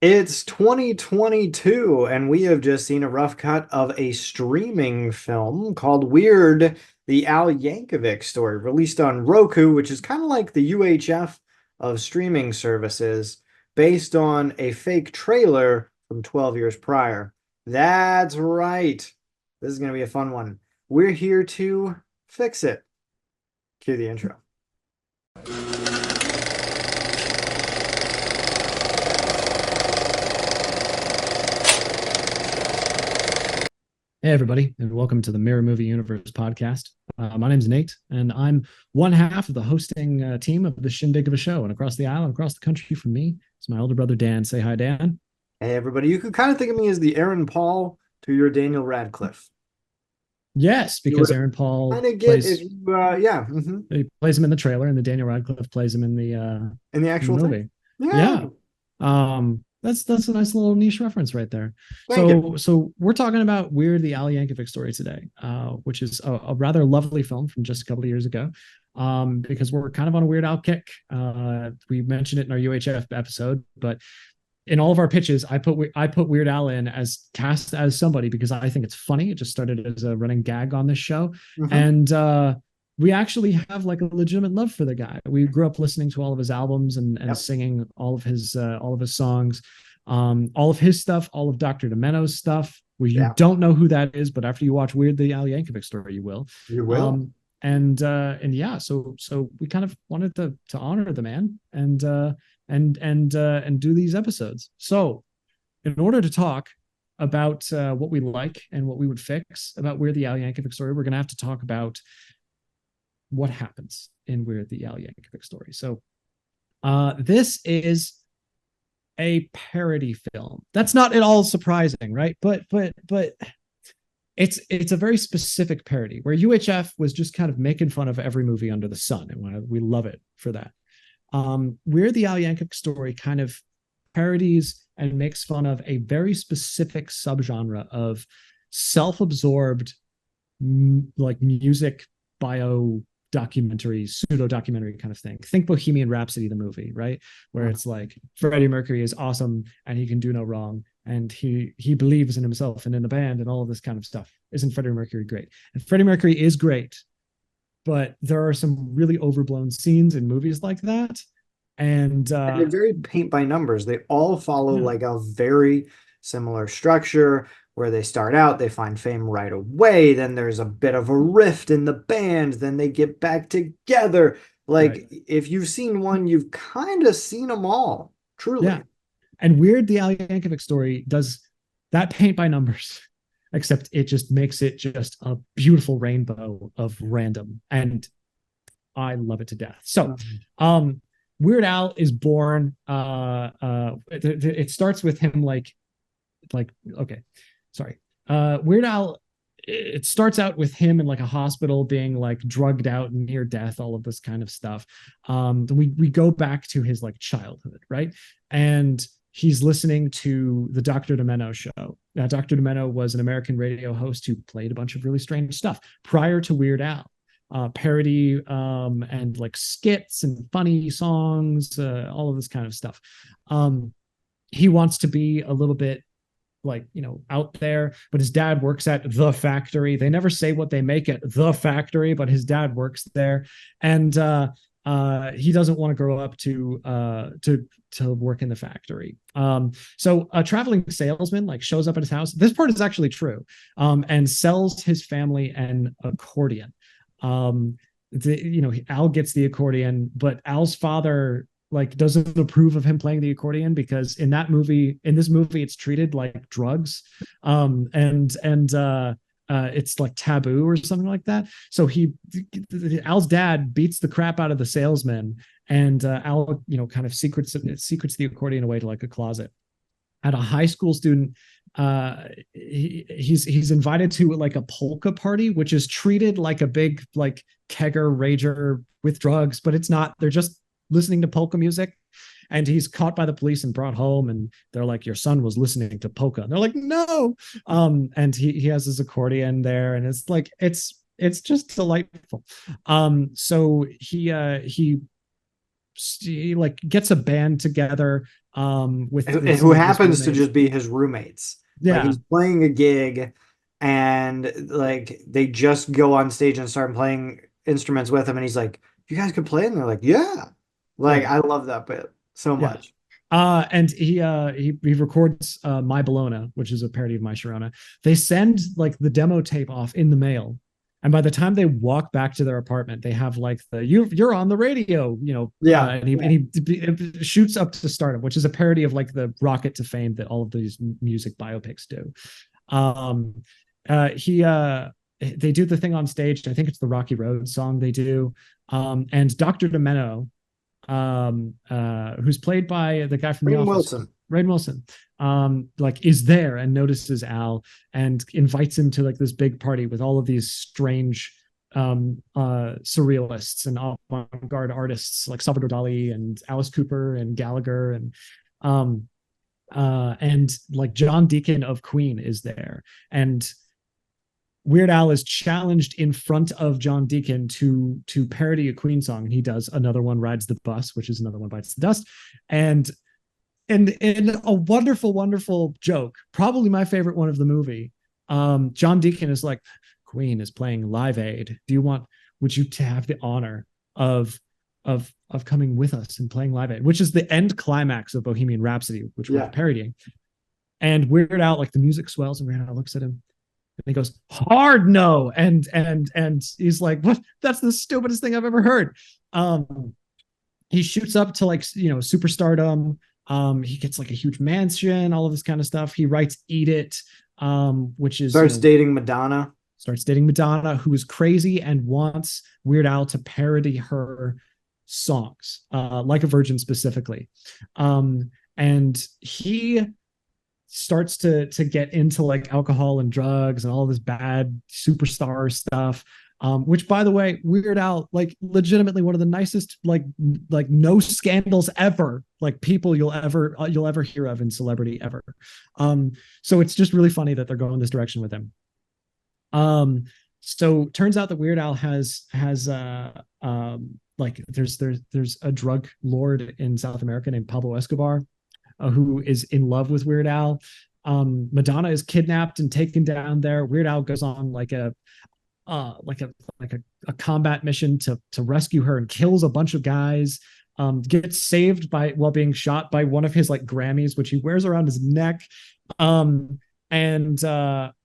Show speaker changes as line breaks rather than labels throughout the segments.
It's 2022, and we have just seen a rough cut of a streaming film called Weird, the Al Yankovic Story, released on Roku, which is kind of like the UHF of streaming services, based on a fake trailer from 12 years prior. That's right. This is going to be a fun one. We're here to fix it. Cue the intro.
Hey, everybody, and welcome to the Mirror Movie Universe podcast. My name's Nate, and I'm one half of the hosting team of the shindig of a show. And across the aisle and across the country from me is my older brother, Dan. Say hi, Dan.
Hey, everybody. You could kind of think of me as the Aaron Paul to your Daniel Radcliffe.
Yes,
You
because
would
Aaron Paul
kind of get if
plays
you, yeah,
he plays him in the trailer, and the Daniel Radcliffe plays him in the
in the
in the
actual
movie.
thing. Yeah,
Yeah. That's a nice little niche reference right there.
thank you.
So we're talking about Weird, the Al Yankovic Story today, which is a rather lovely film from just a couple of years ago. Because we're kind of on a Weird Al kick. We mentioned it in our UHF episode, but in all of our pitches, I put Weird Al in as cast as somebody because I think it's funny. It just started as a running gag on this show, and we actually have like a legitimate love for the guy. We grew up listening to all of his albums and
Yep.
singing all of his songs, all of his stuff, all of Dr. Demento's stuff. You
Yeah,
don't know who that is, but after you watch Weird the Al Yankovic Story, you will.
you will.
And yeah, so we kind of wanted to honor the man and do these episodes. So in order to talk about what we like and what we would fix about Weird the Al Yankovic Story, we're going to have to talk about what happens in Weird the Al Yankovic Story. So this is a parody film. That's not at all surprising, right? But it's a very specific parody where UHF was just kind of making fun of every movie under the sun, and we love it for that. Weird the Al Yankovic Story kind of parodies and makes fun of a very specific subgenre of self-absorbed like music bio documentary, pseudo documentary kind of thing. Think Bohemian Rhapsody, the movie, right? Where it's like Freddie Mercury is awesome and he can do no wrong, and he believes in himself and in the band and all of this kind of stuff. Isn't Freddie Mercury great? And Freddie Mercury is great, but there are some really overblown scenes in movies like that. And
And they're very paint by numbers. They all follow
yeah,
like a very similar structure where they start out, they find fame right away. Then there's a bit of a rift in the band. Then they get back together. Like,
right.
if you've seen one, you've kind of seen them all,
Yeah.
truly.
And Weird the Al Yankovic Story does that paint by numbers, except it just makes it just a beautiful rainbow of random. And I love it to death. So Weird Al is born. It starts with him like okay, sorry. Weird Al. It starts out with him in like a hospital being like drugged out near death, all of this kind of stuff. We go back to his like childhood, right? And he's listening to the Dr. Demento show. Now, Dr. Demento was an American radio host who played a bunch of really strange stuff prior to Weird Al. Parody and like skits and funny songs, all of this kind of stuff. He wants to be a little bit like, out there, but his dad works at the factory. They never say what they make at the factory, but his dad works there, and he doesn't want to grow up to work in the factory. So a traveling salesman like shows up at his house. This part is actually true, and sells his family an accordion. Al gets the accordion, but Al's father like doesn't approve of him playing the accordion because in this movie it's treated like drugs, and it's like taboo or something like that. So Al's dad beats the crap out of the salesman, and Al kind of secrets the accordion away to like a closet. At a high school student, he's invited to like a polka party, which is treated like a big like kegger rager with drugs, but it's not. They're just listening to polka music, and he's caught by the police and brought home, and they're like, your son was listening to polka, and they're like, no. And he has his accordion there, and it's like it's just delightful. So he like gets a band together, with
Who
some of his
happens to
roommates.
just be his roommates. Like
Yeah,
he's playing a gig and like they just go on stage and start playing instruments with him and he's like, "You guys could play?" And they're like, "Yeah." Like
yeah,
I love that bit so
yeah.
much.
And he records My Bologna, which is a parody of My Sharona. They send like the demo tape off in the mail. And by the time they walk back to their apartment, they have like the you're on the radio,
Yeah.
and he shoots up to stardom, which is a parody of like the rocket to fame that all of these music biopics do. Um, he They do the thing on stage. I think it's the Rocky Road song they do. And Dr. Demento, who's played by the guy from The
Rainn
Office,
Wilson.
Rainn Wilson, like is there and notices Al and invites him to like this big party with all of these strange surrealists and avant-garde artists like Salvador Dali and Alice Cooper and Gallagher and like John Deacon of Queen is there, and Weird Al is challenged in front of John Deacon to parody a Queen song, and he does. Another one, Rides the Bus, which is Another One Bites the Dust, and in a wonderful, wonderful joke, probably my favorite one of the movie. John Deacon is like, Queen is playing Live Aid. Would you have the honor of coming with us and playing Live Aid, which is the end climax of Bohemian Rhapsody, which we're
Yeah.
parodying. And Weird Al, like the music swells, and Weird Al looks at him and he goes, hard no. And he's like, what? That's the stupidest thing I've ever heard. He shoots up to like, superstardom. He gets like a huge mansion, all of this kind of stuff. He writes Eat It, which is,
Starts dating Madonna.
starts dating Madonna, who is crazy and wants Weird Al to parody her songs, Like a Virgin specifically. And he starts to get into like alcohol and drugs and all this bad superstar stuff. Which, by the way, Weird Al, like legitimately one of the nicest, like no scandals ever, like people you'll ever hear of in celebrity ever. So it's just really funny that they're going this direction with him. So turns out that Weird Al has like there's a drug lord in South America named Pablo Escobar, who is in love with Weird Al. Madonna is kidnapped and taken down there. Weird Al goes on like a combat mission to rescue her and kills a bunch of guys. Gets saved while being shot by one of his like Grammys, which he wears around his neck. And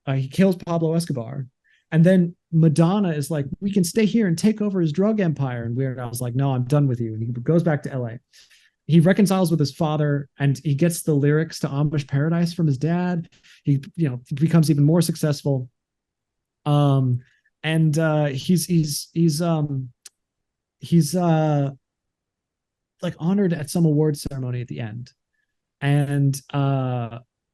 he kills Pablo Escobar. And then Madonna is like, we can stay here and take over his drug empire. And Weird Al's like, no, I'm done with you. And he goes back to LA. He reconciles with his father and he gets the lyrics to Amish Paradise from his dad. He, becomes even more successful. And he's like honored at some award ceremony at the end. And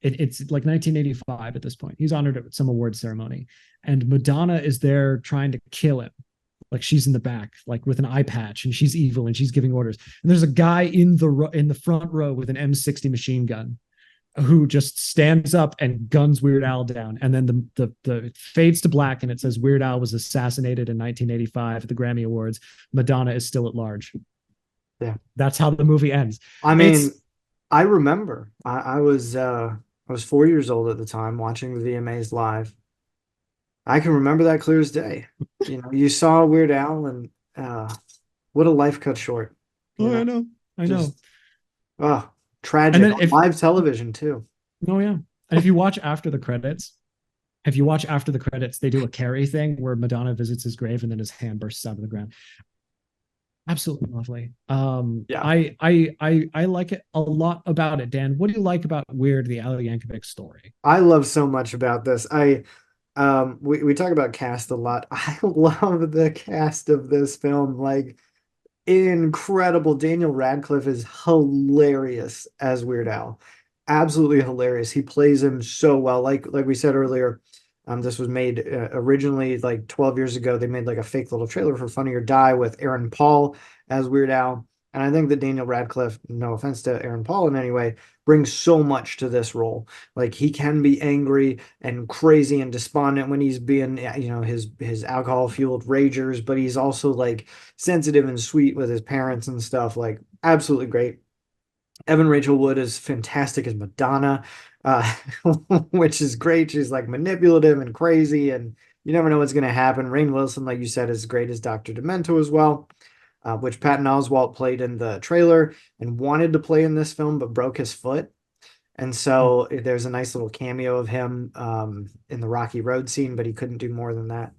it's like 1985 at this point. He's honored at some award ceremony. And Madonna is there trying to kill him. Like she's in the back, like with an eye patch, and she's evil and she's giving orders. And there's a guy in the front row with an M60 machine gun who just stands up and guns Weird Al down. And then the fades to black and it says Weird Al was assassinated in 1985 at the Grammy Awards. Madonna is still at large.
Yeah.
That's how the movie ends.
I mean, I remember I was 4 years old at the time watching the VMAs live. I can remember that clear as day. You saw Weird Al and what a life cut short.
I know.
Just, oh,
And
tragic.
then
On live television too.
Oh yeah. And if you watch after the credits, they do a Carrie thing where Madonna visits his grave and then his hand bursts out of the ground. Absolutely lovely.
Yeah.
I like it a lot about it. Dan, what do you like about Weird, the Al Yankovic Story?
I love so much about this. We talk about cast a lot. I love the cast of this film. Like incredible. Daniel Radcliffe is hilarious as Weird Al. Absolutely hilarious. He plays him so well. Like we said earlier, this was made originally like 12 years ago. They made like a fake little trailer for Funny or Die with Aaron Paul as Weird Al. And I think that Daniel Radcliffe, no offense to Aaron Paul in any way, brings so much to this role. Like he can be angry and crazy and despondent when he's being, his alcohol fueled ragers, but he's also like sensitive and sweet with his parents and stuff. Like absolutely great. Evan Rachel Wood is fantastic as Madonna, uh, which is great. She's like manipulative and crazy, and you never know what's going to happen. Rainn Wilson, like you said, is great as Dr. Demento as well, which Patton Oswalt played in the trailer and wanted to play in this film, but broke his foot. And so there's a nice little cameo of him in the Rocky Road scene, but he couldn't do more than that.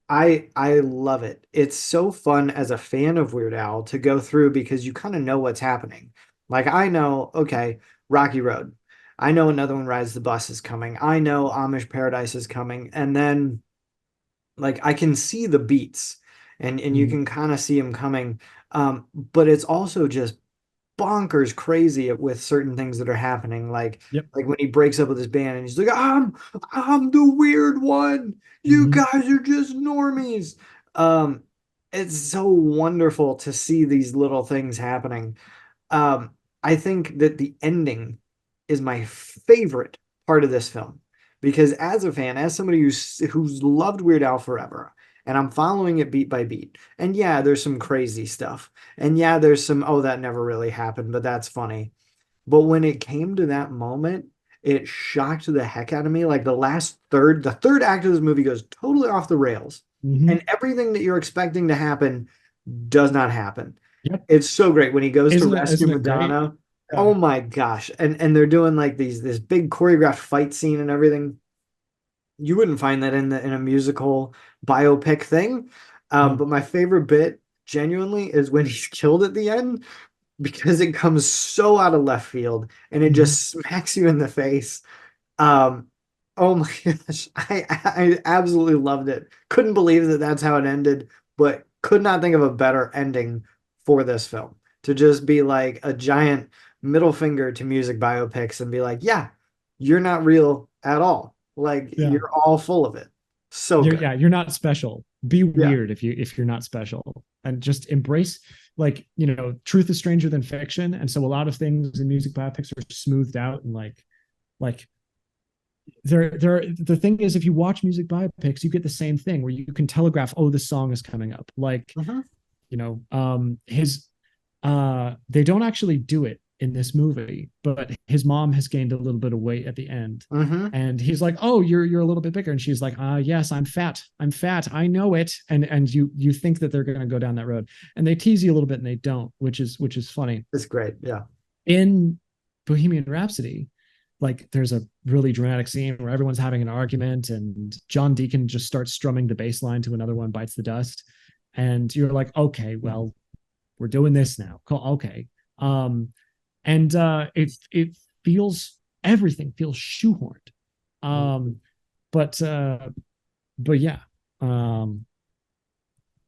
I love it. It's so fun as a fan of Weird Al to go through because you kind of know what's happening. Like I know, okay, Rocky Road. I know Another One Rides the Bus is coming. I know Amish Paradise is coming. And then like I can see the beats and you
Mhm.
can kind of see them coming. But it's also just bonkers crazy with certain things that are happening.
Yep.
Like when he breaks up with his band and he's like, I'm the weird one. You
Hmm.
guys are just normies. Um, it's so wonderful to see these little things happening. Um, I think that the ending is my favorite part of this film because as a fan, as somebody who's loved Weird Al forever, and I'm following it beat by beat. And yeah, there's some crazy stuff. And yeah, there's some, oh, that never really happened, but that's funny. But when it came to that moment, it shocked the heck out of me. Like the third act of this movie goes totally off the rails.
Hmm.
And everything that you're expecting to happen does not happen.
Yep.
It's so great when he goes to rescue
Isn't it great?
Madonna.
Yeah.
Oh my gosh. And they're doing like this big choreographed fight scene and everything. You wouldn't find that in a musical biopic thing.
No.
But my favorite bit genuinely is when he's killed at the end because it comes so out of left field and it
Hmm.
just smacks you in the face. Um, oh my gosh, I absolutely loved it. Couldn't believe that that's how it ended, but could not think of a better ending for this film. To just be like a giant middle finger to music biopics and be like, yeah, you're not real at all. Like
Yeah.
you're all full of it. So good.
You're not special. Be
Yeah.
weird if you're not special, and just embrace, like, truth is stranger than fiction. And so a lot of things in music biopics are smoothed out, and like the thing is, if you watch music biopics, you get the same thing where you can telegraph, oh, this song is coming up. Like,
Mhm.
his they don't actually do it in this movie, but his mom has gained a little bit of weight at the end.
Mhm.
And he's like, "Oh, you're a little bit bigger." And she's like, yes, I'm fat. I'm fat. I know it." And you think that they're going to go down that road. And they tease you a little bit and they don't, which is funny.
It's great. Yeah.
In Bohemian Rhapsody, like there's a really dramatic scene where everyone's having an argument and John Deacon just starts strumming the bass line to Another One Bites the Dust. And you're like, okay, well, we're doing this now. Cool. Okay. And it feels, everything feels shoehorned. Um, but yeah. Um,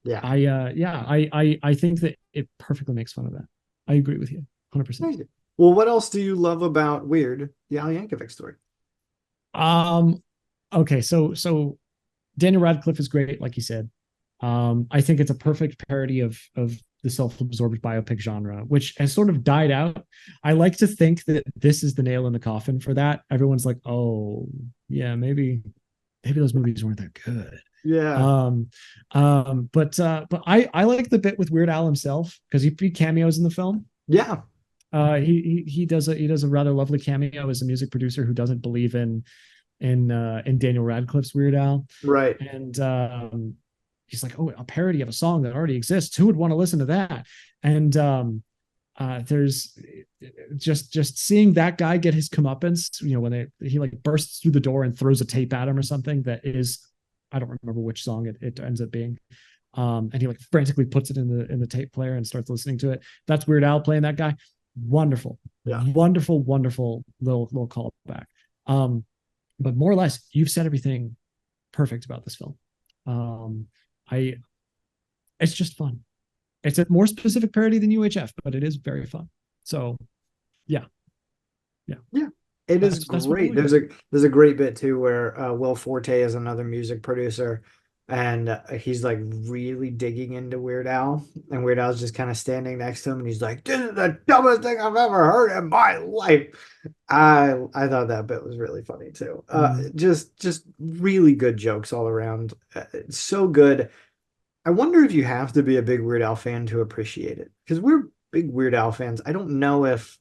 Yeah.
I think that it perfectly makes fun of that. I agree with you 100%.
Thank you. Well, what else do you love about Weird, the Al Yankovic story?
Um, okay, so Daniel Radcliffe is great, like you said. I think it's a perfect parody of the self-absorbed biopic genre, which has sort of died out. I like to think that this is the nail in the coffin for that. Everyone's like, oh, yeah, maybe those movies weren't that good.
Yeah.
But I like the bit with Weird Al himself because he cameos in the film.
Yeah.
He does a rather lovely cameo as a music producer who doesn't believe in Daniel Radcliffe's Weird Al,
Right.
and he's like, "Oh, a parody of a song that already exists. Who would want to listen to that?" And there's just seeing that guy get his comeuppance. When he like bursts through the door and throws a tape at him or something that is, I don't remember which song it ends up being. And he like frantically puts it in the tape player and starts listening to it. That's Weird Al playing that guy. Wonderful,
Yeah.
wonderful little callback. But more or less, you've said everything perfect about this film. Um, I It's just fun. It's a more specific parody than UHF, but it is very fun. So yeah, yeah,
Yeah. It is
that's what I
great.
like about
There's a great bit too where Will Forte is another music producer and he's like really digging into Weird Al and Weird Al's just kind of standing next to him and he's like, "This is the dumbest thing I've ever heard in my life." I thought that bit was really funny too.
it.
Just really good jokes all around. It's so good. I wonder if you have to be a big Weird Al fan to appreciate it because we're big Weird Al fans. I don't know if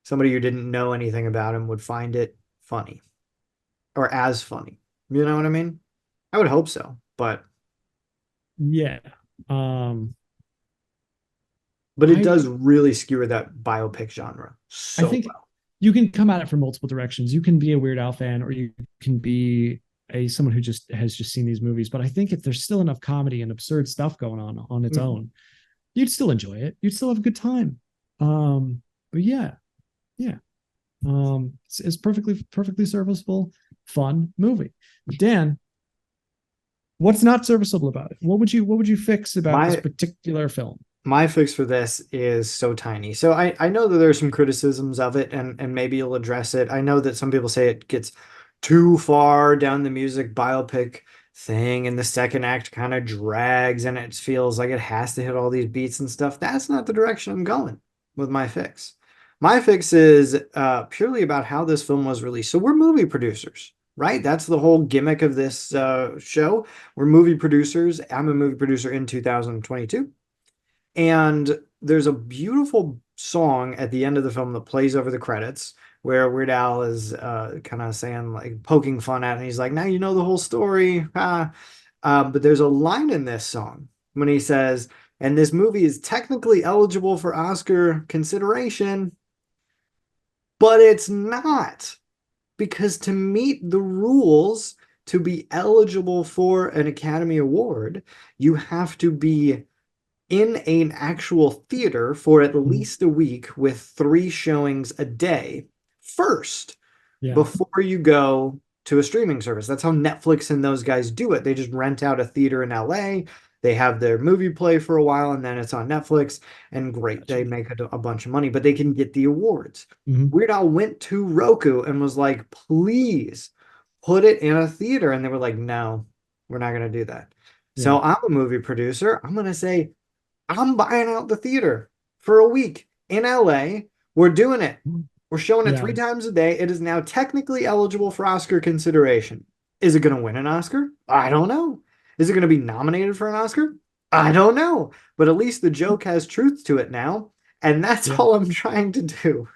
somebody who didn't know anything about him would find it funny or as funny. You know what I mean? I would hope so,
Yeah. Um,
but it
I
does really skewer that biopic genre
I
so
think
well.
you can come at it from multiple directions. You can be a Weird Al fan, or you can be a someone who just has just seen these movies. But I think if there's still enough comedy and absurd stuff going on its
Mhm.
own, you'd still enjoy it. You'd still have a good time. But yeah, yeah. It's perfectly serviceable, fun movie. Dan, what's not serviceable about it? What would you fix about this
My
particular film?
my fix for this is so tiny. So I know that there's some criticisms of it and maybe you'll address it. I know that some people say it gets too far down the music biopic thing and the second act kind of drags and it feels like it has to hit all these beats and stuff. That's not the direction I'm going with my fix. My fix is purely about how this film was released. So we're movie producers, right? That's the whole gimmick of this show. We're movie producers. I'm a movie producer in 2022. And there's a beautiful song at the end of the film that plays over the credits where Weird Al is kind of saying, like, poking fun at it. And he's like, now you know the whole story. Ah. But there's a line in this song when he says, and this movie is technically eligible for Oscar consideration, but it's not. Because to meet the rules to be eligible for an Academy Award, you have to be in an actual theater for at
Mhm.
least a week with 3 showings a day first
Yeah,
before you go to a streaming service. That's how Netflix and those guys do it. They just rent out a theater in LA. They have their movie play for a while and then it's on Netflix. And great,
gotcha.
they make a bunch of money, but they can get the awards.
Mhm.
Weird Al went to Roku and was like, please put it in a theater. And they were like, no, we're not going to do that.
Yeah.
So I'm a movie producer. I'm going to say, I'm buying out the theater for a week in LA. We're doing it. We're showing it
Yeah.
3 times a day. It is now technically eligible for Oscar consideration. Is it going to win an Oscar? I don't know. Is it going to be nominated for an Oscar? I don't know. But at least the joke has truth to it now. And that's
Yeah.
all I'm trying to do.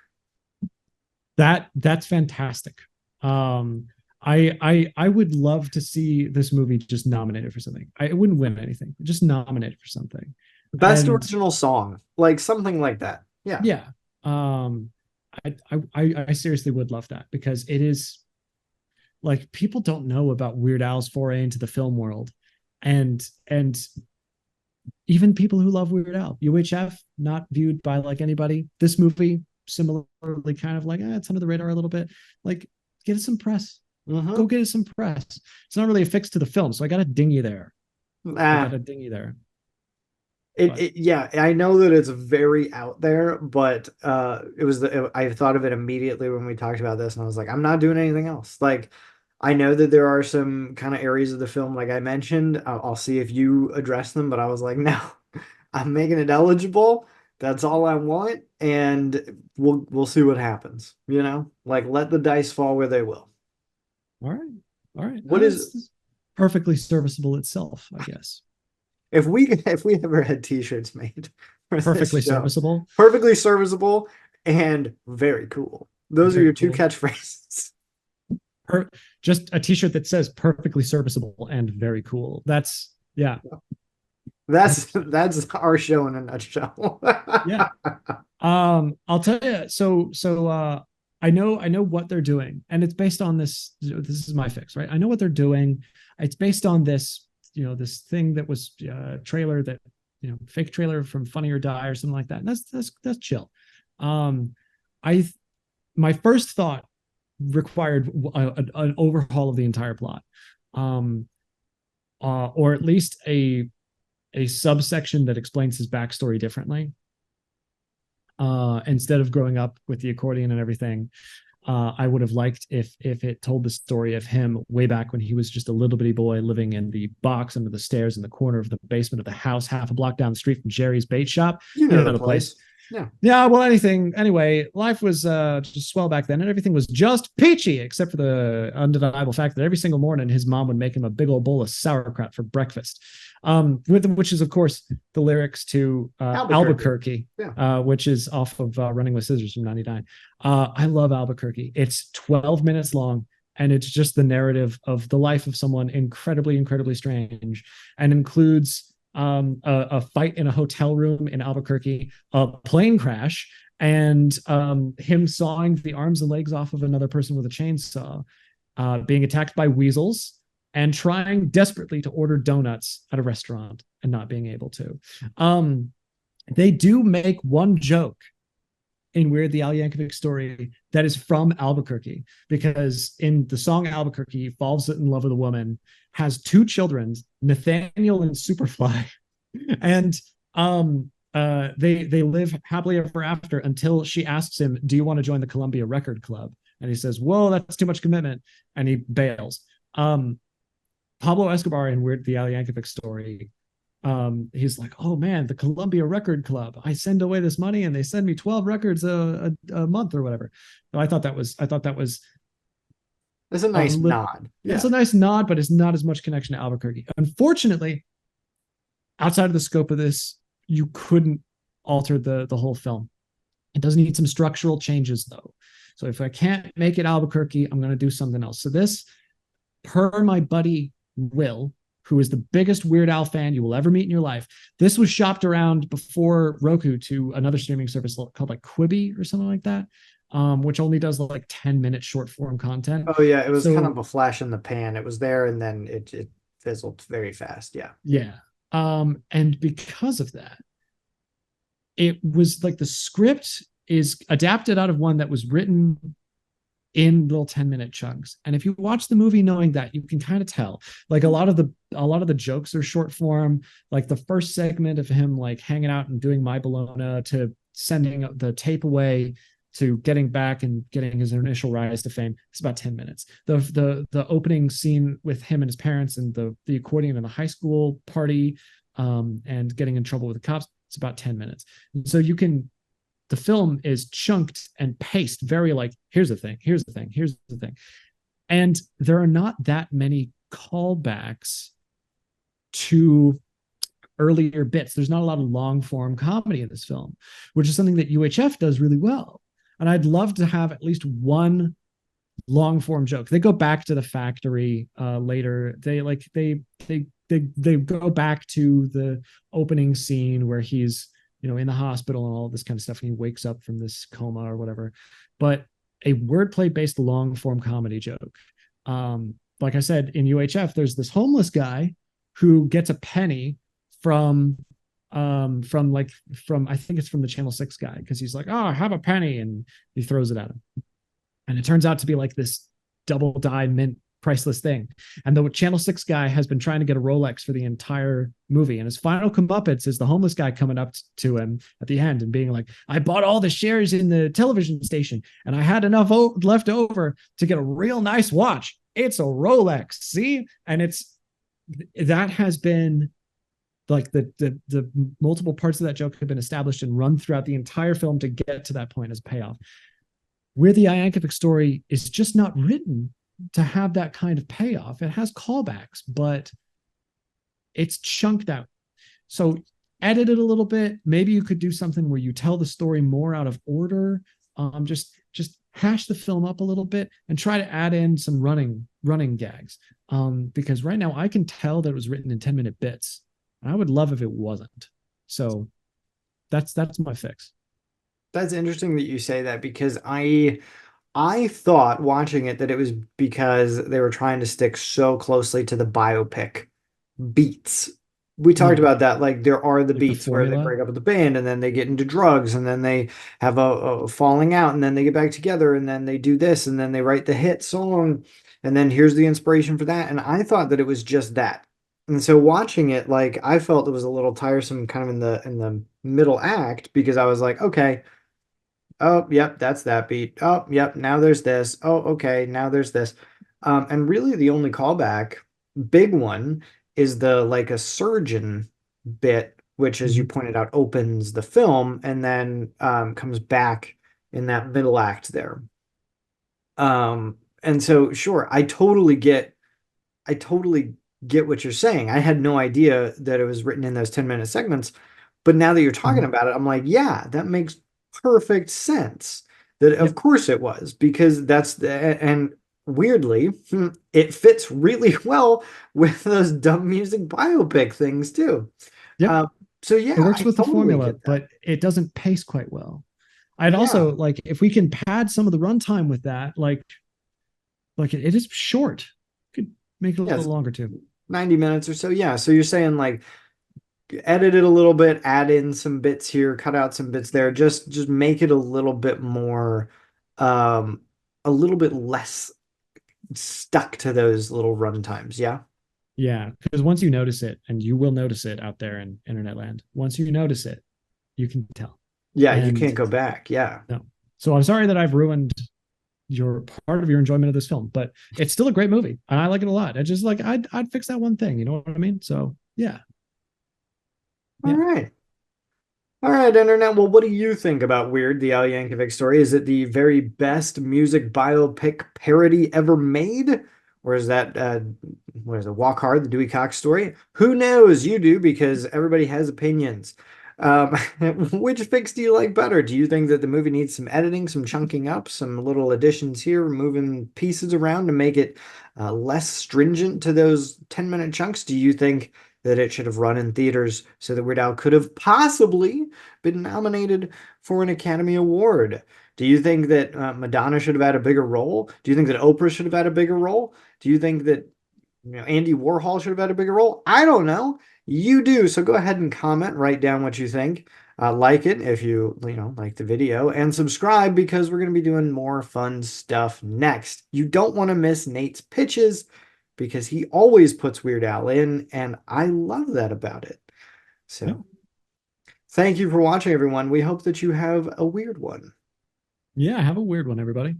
That's fantastic. Um, I would love to see this movie just nominated for something. I wouldn't win anything, just nominated for something.
Best
And
original song, like something like that. Yeah.
yeah, um, I seriously would love that because it is like people don't know about Weird Al's foray into the film world, and even people who love Weird Al, UHF not viewed by like anybody. This movie similarly kind of like it's under the radar a little bit. Like get it some press. Go
Mm-hmm.
get it some press. It's not really affixed to the film, so I got to ding you there. I got
Ah,
to ding you there.
It,
But
it yeah, I know that it's very out there, but I thought of it immediately when we talked about this, and I was like, I'm not doing anything else. Like, I know that there are some kind of areas of the film, like I mentioned, I'll see if you address them, but I was like, no, I'm making it eligible. That's all I want, and we'll see what happens. Like let the dice fall where they will.
all right, all right.
What is
It's perfectly serviceable itself, I guess.
if we ever had t-shirts made for this
Perfectly
show?
serviceable.
Perfectly serviceable and very cool. Those are
Very
your two
cool.
catchphrases.
Per- just a T-shirt that says "perfectly serviceable" and very cool. That's yeah,
That's
100%.
that's our show in a nutshell.
Yeah. I'll tell you. I know what they're doing, and it's based on this. This is my fix, right? I know what they're doing. It's based on this, this thing that was trailer that, fake trailer from Funny or Die or something like that. And that's chill. Um, I my first thought required an overhaul of the entire plot, um, or at least a subsection that explains his backstory differently. Instead of growing up with the accordion and everything, I would have liked if it told the story of him way back when he was just a little bitty boy living in the box under the stairs in the corner of the basement of the house, half a block down the street from Jerry's bait shop.
You
You
know the
know the place.
place. Yeah.
Yeah, well, anyway, life was just swell back then, and everything was just peachy, except for the undeniable fact that every single morning his mom would make him a big old bowl of sauerkraut for breakfast. Which is, of course, the lyrics to
Albuquerque.
Albuquerque,
Yeah.
which is off of Running with Scissors from '99. I love Albuquerque. It's 12 minutes long, and it's just the narrative of the life of someone incredibly, incredibly strange, and includes a fight in a hotel room in Albuquerque, a plane crash, and him sawing the arms and legs off of another person with a chainsaw, being attacked by weasels, and trying desperately to order donuts at a restaurant and not being able to. They do make one joke in Weird the Al Yankovic Story that is from Albuquerque, because in the song Albuquerque, he falls in love with a woman, has two children, Nathaniel and Superfly, and they live happily ever after until she asks him, "Do you want to join the Columbia Record Club?" And he says, "Whoa, that's too much commitment," and he bails. Pablo Escobar in Weird the Al Yankovic Story, he's like, "Oh man, the Columbia Record Club, I send away this money and they send me 12 records a month or whatever." So I thought that was
It's a
a
nice nod.
it's
Yeah.
a nice nod, but it's not as much connection to Albuquerque. Unfortunately, outside of the scope of this, you couldn't alter the whole film. It does need some structural changes though. So if I can't make it Albuquerque, I'm going to do something else. So this, per my buddy Will, who is the biggest Weird Al fan you will ever meet in your life, this was shopped around before Roku to another streaming service called like Quibi or something like that, which only does like 10-minute short form content.
Oh yeah, it was kind of
So
a flash in the pan. It was there and then it fizzled very fast. Yeah.
yeah. And because of that, it was like the script is adapted out of one that was written in little 10-minute chunks. And if you watch the movie knowing that, you can kind of tell. Like a lot of the jokes are short form. Like the first segment of him like hanging out and doing My Bologna to sending the tape away to getting back and getting his initial rise to fame, it's about 10 minutes. The opening scene with him and his parents and the accordion in the high school party, and getting in trouble with the cops, it's about 10 minutes. And so the film is chunked and paced very like, here's the thing, here's the thing, here's the thing. And there are not that many callbacks to earlier bits. There's not a lot of long form comedy in this film, which is something that UHF does really well. And I'd love to have at least one long form joke. They go back to the factory later. They go back to the opening scene where he's, in the hospital and all this kind of stuff, and he wakes up from this coma or whatever. But a wordplay based long form comedy joke. Like I said, in UHF, there's this homeless guy who gets a penny from I think it's from the Channel 6 guy, because he's like, "Oh, have a penny," and he throws it at him. And it turns out to be like this double die mint priceless thing. And the Channel 6 guy has been trying to get a Rolex for the entire movie. And his final comeuppance is the homeless guy coming up to him at the end and being like, "I bought all the shares in the television station and I had enough left over to get a real nice watch. It's a Rolex, see?" And that has been like the multiple parts of that joke have been established and run throughout the entire film to get to that point as a payoff. Where the Yankovic Story is just not written to have that kind of payoff. It has callbacks, but it's chunked out. So edit it a little bit. Maybe you could do something where you tell the story more out of order. Just hash the film up a little bit and try to add in some running gags. Because right now I can tell that it was written in 10-minute bits. And I would love if it wasn't. So that's my fix.
That's interesting that you say that, because I thought watching it that it was because they were trying to stick so closely to the biopic beats. We talked
Mm.
about that. Like there are the
Like the
beats where they
formula.
break up with the band and then they get into drugs and then they have a falling out and then they get back together and then they do this and then they write the hit song and then here's the inspiration for that. And I thought that it was just that. And so watching it, like I felt it was a little tiresome kind of in the middle act, because I was like, okay, oh, yep, that's that beat. Oh, yep, now there's this. Oh, okay, now there's this. And really the only callback, big one, is the like a surgeon bit which, as you
Mhm.
pointed out, opens the film and then comes back in that middle act there. And so, sure, I totally get what you're saying. I had no idea that it was written in those 10-minute segments, but now that you're talking
Mhm.
about it, I'm like, yeah, that makes perfect sense. That of
Yep.
course it was, because and weirdly, it fits really well with those dumb music biopic things too.
Yep.
Um, so
It
yeah,
works
I
with the
totally
formula,
get that.
but it doesn't pace quite well. I'd
Yeah,
also like if we can pad some of the runtime with that, like it is short. Could make it a
yeah,
little
it's
longer too.
90 minutes or so. Yeah, so you're saying like edit it a little bit, add in some bits here, cut out some bits there, just make it a little bit more, um, a little bit less stuck to those little run times. Yeah.
Yeah, because once you notice it, and you will notice it out there in internet land, once you notice it, you can tell.
Yeah, you
And
can't go back. Yeah.
no. So I'm sorry that I've ruined your part of your enjoyment of this film, but it's still a great movie and I like it a lot. It's just like I'd fix that one thing, you know what I mean? So yeah,
All
yeah.
right. All right, Internet. Well, what do you think about Weird, the Al Yankovic story? Is it the very best music biopic parody ever made? Or is that, what is it, Walk Hard, the Dewey Cox story? Who knows? You do, because everybody has opinions. Um, which fix do you like better? Do you think that the movie needs some editing, some chunking up, some little additions here, moving pieces around to make it less stringent to those 10-minute chunks? Do you think that it should have run in theaters so that Weird Al could have possibly been nominated for an Academy Award? Do you think that Madonna should have had a bigger role? Do you think that Oprah should have had a bigger role? Do you think that Andy Warhol should have had a bigger role? I don't know. You do. So go ahead and comment, write down what you think. Like it if you like the video, and subscribe because we're going to be doing more fun stuff next. You don't want to miss Nate's pitches because he always puts Weird Al in, and I love that about it.
Yep.
So thank you for watching, everyone. We hope that you have a weird one.
Yeah, have a weird one, everybody.